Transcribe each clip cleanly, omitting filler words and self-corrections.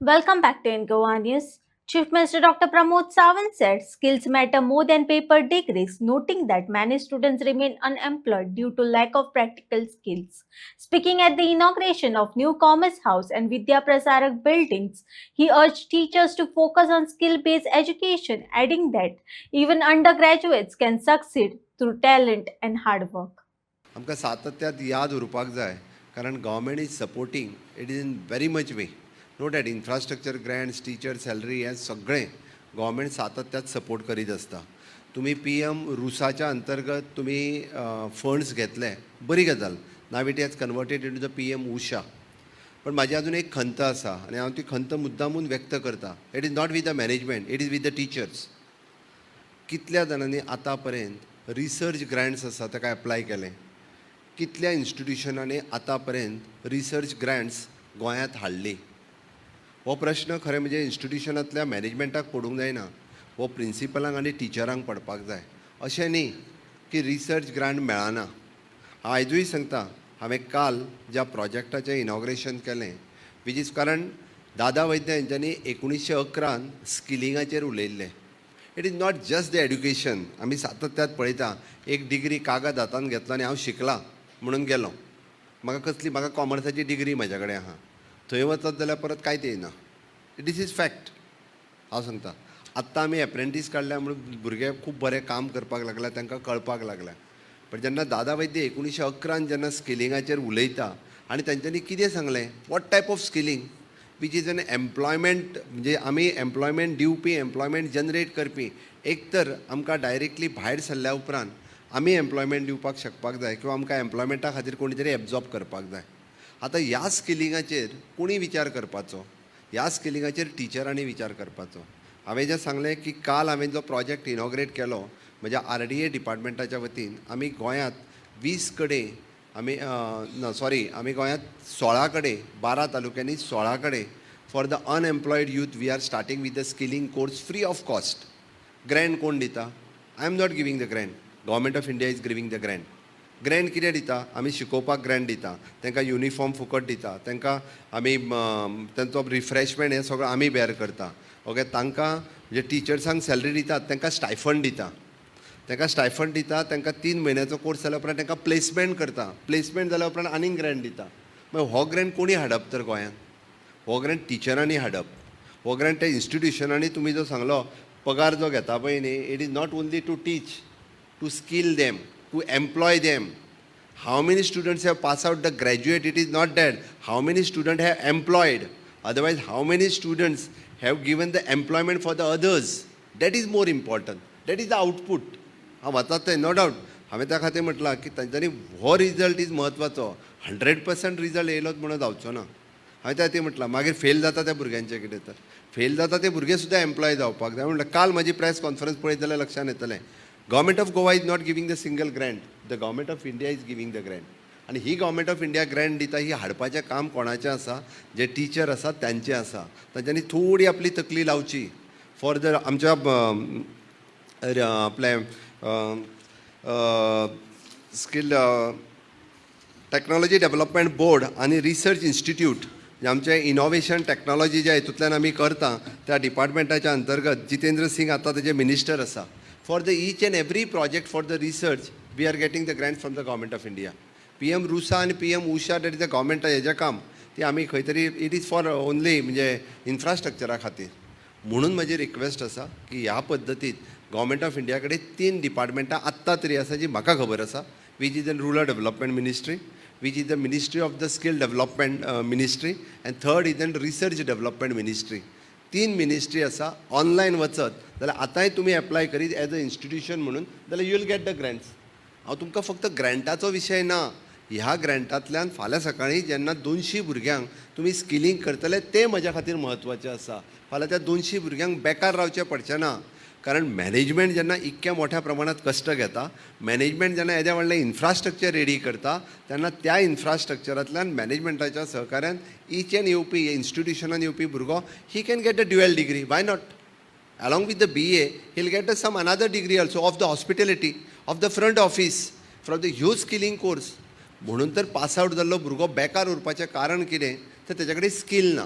Welcome back to Ingoa News. Chief Minister Dr. Pramod Sawant said skills matter more than paper degrees, noting that many students remain unemployed due to lack of practical skills. Speaking at the inauguration of new Commerce House and Vidya Prasarak buildings, he urged teachers to focus on skill-based education, adding that even undergraduates can succeed through talent and hard work. आमकां सातत्यात याद उरपाक जाय कारण government is supporting it is in very much way know that infrastructure grants teacher salary हें सगळें government सातत्यात support करीत आसता. तुमी PM रुसाच्या अंतर्गत तुमी फंड्स घेतले बरी गजाल. नाव it has converted in to the PM USHA. पण म्हाजी अजून एक खंत आसा आनी हांव ती खंत मुद्दामून व्यक्त करता. It is not with the management, it is with the teachers. कितल्या जाणांनी आतां पर्यंत रिसर्च ग्रँट्स आसा ताका एप्लाय केले. कितल्या इन्स्टिट्युशनांनी आतां पर्यंत रिसर्च ग्रँट्स गोंयांत हाडली. हो प्रश्न खरें म्हणजे इन्स्टिट्युशनांतल्या मॅनेजमेंटाक पडूंक जायना, हो प्रिंसिपलांक आनी टिचरांक पडपाक जाय. अशें न्ही की रिसर्च ग्रांट मेळना. हांव आयजूय सांगता, हांवें काल ज्या प्रोजेक्टाचें इनॉग्रेशन केलें वीच इज कारण दादा वैद्य यांच्यांनी 1911 स्किलिंगाचेर उलयल्लें. It is not just the education. आमी सातत्यात पळयता एक डिग्री कागद हातान घेतलो आनी हांव शिकलां म्हणून गेलो. म्हाका कॉमर्साची डिग्री म्हाज्या कडेन आहा. थंय वचत जाल्यार परत कांयच येना. This is fact. हांव सांगता, आत्तां आमी एप्रेंटीस काडल्या म्हणून भुरगे खूब बरें काम करपाक लागल्या, तांकां कळपाक लागल्या. पण जेन्ना दादा वैद्य 1911 जेन्ना स्किलिंगाचेर उलयता आनी तांच्यांनी कितें सांगलें, what type of skilling which is an employment, म्हणजे आमी एम्प्लॉयमेंट दिवपी, एम्प्लॉयमेंट जनरेट करपी. एक तर आमकां डायरेक्टली भायर सरल्या उपरांत आमी एम्प्लॉयमेंट दिवपाक शकपाक जाय किंवा आमकां एम्प्लॉयमेंटा खातीर कोणी तरी एब्जॉर्ब करपाक जाय. आतां ह्या स्किलिंगाचेर कोणी विचार करपाचो, ह्या स्किलिंगाचेर टिचरांनी विचार करपाचो. हांवें जें सांगलें की काल हांवें जो प्रोजेक्ट इनॉग्रेट केलो म्हज्या RDA डिपार्टमेंटाच्या वतीन, आमी गोंयांत 20 कडेन आमी गोंयांत 16 कडेन 12 तालुक्यांनी 16 कडेन for the unemployed youth we are starting with the skilling course free of cost. Grant कोण दिता? I am not giving the grant. Government of India is giving the grant. Grant कितें दिता? आमी शिकोवपाक ग्रँट दिता, तांकां युनिफॉर्म फुकट दिता, तांकां आमी तांचो रिफ्रेशमेंट हें सगळो आमी बेर करता. ओके, तांकां म्हणजे टिचर्सांक सॅलरी दितात, तांकां स्टायफंड दिता. तांकां 3 म्हयन्याचो कोर्स जाल्या उपरांत तांकां प्लेसमेंट करता. प्लेसमेंट जाल्या उपरांत आनीक ग्रँट दिता. मागीर हो ग्रँट कोणी हाडप तर गोंयांत? हो ग्रँट टिचरांनी हाडप. हो ग्रँट त्या इन्स्टिट्युशनांनी तुमी जो सांगलो पगार जो घेता पळय न्ही, it is not only to teach, to skill them, to employ them. How many students have passed out the graduate? It is not that. How many students have employed? Otherwise, how many students have given the employment for the others? That is more important. That is the output. हांव वतात तें no doubt. हांवें त्या खातीर म्हटलां की तांच्यांनी हो result is म्हत्वाचो. 100% रिजल्ट येयलोच म्हणून जावचो ना. हांवें त्या खातीर म्हटलां मागीर फेल जाता त्या भुरग्यांचें कितें तर. फेल जाता ते भुरगे सुद्दां एम्प्लॉय जावपाक जाय. म्हटलं काल म्हाजी प्रेस कॉन्फरन्स पळयत जाल्यार लक्षांत येतलें. Government of Goa is not giving the single grant. The Government of India is giving the grant. आणि ही Government of India grant दिता, ही हाडपाचें काम कोणाचें आसा? जे टीचर आसात त्यांचें आसा. तांच्यांनी थोडी आपली तकली लावची फॉर द आमच्या आपले स्किल टेक्नॉलॉजी डेव्हलपमेंट बोर्ड आणि रिसर्च इन्स्टिट्यूट जे आमचे इनोव्हेशन टेक्नॉलॉजी ज्या हितूंतल्यान आमी करता त्या डिपार्टमेंटाच्या अंतर्गत जितेंद्र सिंग आतां तेजे मिनिस्टर आसा. For the each and every project for the research, we are getting the grant from the Government of India. PM Rusa and PM Usha, that is the government हेजें काम, ती आमी खंय तरी इट इज फॉर ओन्ली म्हणजे इन्फ्रास्ट्रक्चरा खातीर. म्हणून म्हजी request आसा की ह्या पद्दतीत गव्हर्मेंट ऑफ इंडिया कडेन 3 डिपार्टमेंटां आत्तां तरी आसा जी म्हाका खबर आसा, which is the rural development ministry, which is the ministry of the skill development ministry, end third is the research development ministry. 3 ministry आसा. ऑनलायन वचत जाल्यार आतांय तुमी एप्लाय करीत एज अ इन्स्टिट्युशन म्हणून जाल्यार you will get the grants. हांव तुमकां फक्त ग्रँटाचो विशय ना, ह्या ग्रँटांतल्यान फाल्यां सकाळीं जेन्ना 200 भुरग्यांक तुमी स्किलिंग करतले तें म्हज्या खातीर म्हत्वाचें आसा. फाल्यां त्या 200 भुरग्यांक बेकार रावचें पडचें ना. कारण मॅनेजमेंट जेन्ना इतक्या मोठ्या प्रमाणात कश्ट घेता, मॅनेजमेंट जेन्ना येद्या व्हडलें इन्फ्रास्ट्रक्चर रेडी करता, तेन्ना त्या इन्फ्रास्ट्रक्चरांतल्यान मॅनेजमेंटाच्या सहकार्यान ईच एंड येवपी इन्स्टिट्युशनान येवपी भुरगो he can get a dual degree. Why not? along with the BA, he'll get some another degree also of the hospitality, of the front office, from the huge skilling course. म्हणून तर pass out जाल्लो भुरगो बेकार उरपाचें कारण कितें तर तेजे कडेन स्कील ना.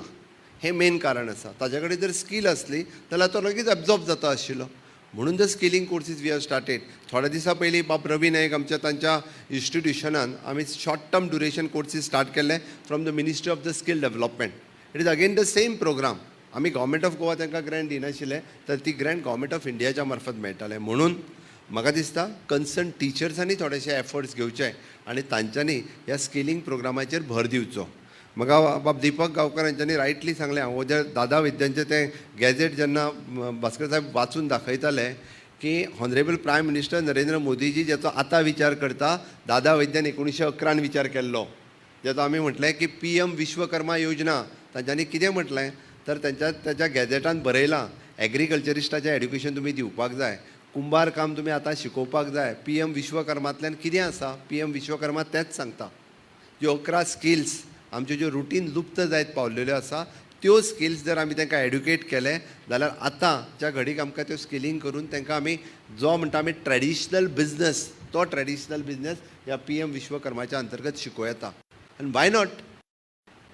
हें मेन कारण आसा. ताजे कडेन जर स्कील आसली जाल्यार तो लगेच एब्जॉर्ब जाता आशिल्लो. म्हणून जर skilling courses we have started. थोड्या दिसा पयलीं बाब रवी नायक आमच्या तांच्या इन्स्टिट्युशनान आमी short term duration courses start केल्ले from the ministry of the skill development. It is again the same programme. आमी गव्हर्मेंट ऑफ गोवा तांकां ग्रँट दिनाशिल्ले, तर ती ग्रँट गव्हर्मेंट ऑफ इंडियाच्या मार्फत मेळटाले. म्हणून म्हाका दिसता कन्सर्न टिचर्सांनी थोडेशे एफर्ट्स घेवचे आनी तांच्यांनी ह्या स्किलिंग प्रोग्रामाचेर भर दिवचो. म्हाका बाब दीपक गांवकर हांच्यांनी रायटली सांगलें, हांव जे दादा विद्यांचें तें गॅझेट जेन्ना भास्कर साहेब वाचून दाखयताले की honourable prime minister Narendra Modiji जेचो आतां विचार करता, दादा वैद्यान 1911 विचार केल्लो, जेचो आमी म्हटलें की PM विश्वकर्मा योजना. तांच्यांनी कितें म्हटलें तर त्याच्या गॅझेटान बरयलां एग्रीकल्चरिस्टाचें एड्युकेशन तुमी दिवपाक जाय, कुंभार काम तुमी आतां शिकोवपाक जाय. PM विश्वकर्मांतल्यान कितें आसा, PM विश्वकर्मा तेंच सांगता. ज्यो 11 स्किल्स आमच्यो ज्यो रुटीन लुप्त जायत पावलेल्यो आसा, त्यो स्किल्स जर आमी तांकां एड्युकेट केले जाल्यार आतांच्या घडीक आमकां त्यो स्किलिंग करून तांकां आमी जो म्हणटा आमी ट्रेडिशनल बिजनस, तो ट्रेडिशनल बिजनस ह्या PM विश्वकर्माच्या अंतर्गत शिकों येता. आनी वाय नॉट,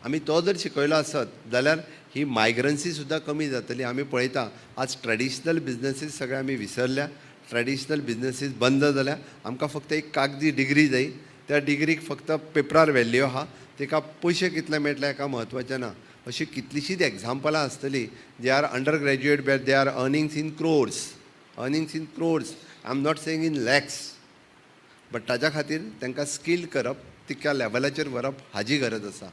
आमी तो जर शिकयलो आसत जाल्यार ही मायग्रन्सी सुद्दां कमी जातली. आमी पळयता आज ट्रेडिशनल बिजनसीस सगळे आमी विसरल्या. ट्रेडिशनल बिजनसीस बंद जाल्या. आमकां फक्त एक कागदी डिग्री जाय, त्या डिग्रीक फक्त पेपरार व्हॅल्यू आहा, ताका पयशे कितले मेळटले हाका म्हत्वाचें ना. अशी कितलीशींच एग्जाम्पलां आसतली जे are undergraduate but they are earnings in crores. I am not saying in lakhs. But ताच्या खातीर तांकां स्कील करप, तितक्या लेवलाचेर व्हरप हाची गरज आसा.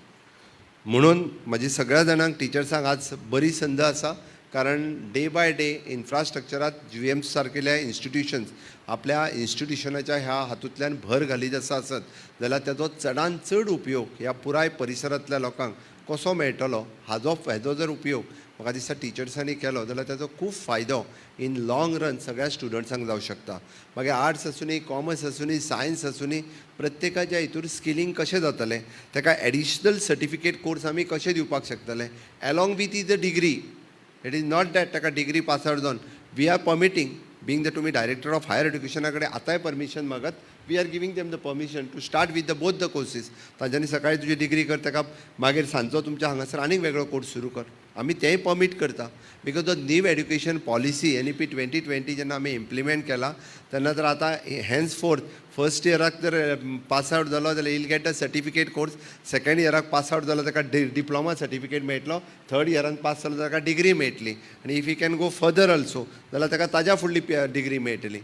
म्हणून म्हजी सगळ्या जाणांक टिचर्सांक आज बरी संद आसा, कारण डे बाय डे इन्फ्रास्ट्रक्चरात GVM सारकेल्या इन्स्टिट्युशन्स आपल्या इन्स्टिट्युशनाच्या ह्या हातूंतल्यान भर घालीत आसत जाल्यार ताचो चडांत चड उपयोग ह्या पुराय परिसरांतल्या लोकांक कसो मेळटलो हाजो जर उपयोग म्हाका दिसता टिचर्सांनी केलो जाल्यार ताचो खूब फायदो इन लाँग रन सगळ्या स्टुडंट्सांक जावं शकता. मागीर आर्ट्स आसूनी, कॉमर्स आसूनी, सायन्स आसूनी, प्रत्येकाच्या हितूर स्किलिंग कशें जातलें, ताका एडिशनल सर्टिफिकेट कोर्स आमी कशें दिवपाक शकतले along with is the degree. It is not that ताका डिग्री पास आउट जावन we are permitting being the तुमी डायरेक्टर ऑफ हायर एड्युकेशना कडेन आतांय परमिशन मागत, we are giving them the permission to start with the both the courses. तांच्यांनी सकाळी तुजी डिग्री कर, ताका मागीर सांजचो तुमच्या हांगासर आनीक वेगळो कोर्स सुरू कर, आमी तेंय परमीट करता. Because the new education policy NEP 2020 जेन्ना आमी इम्प्लिमेंट केला तेन्ना तर आतां हॅन्स फोर्थ फर्स्ट इयराक जर पास आउट जालो जाल्यार he'll get a certificate course, second इयराक पास आउट जालो ताका डिप्लोमा सर्टिफिकेट मेळटलो, थर्ड इयरान पास जालो ताका डिग्री मेळटली, आनी if you can go further also जाल्यार ताका ताज्या फुडली डिग्री मेळटली.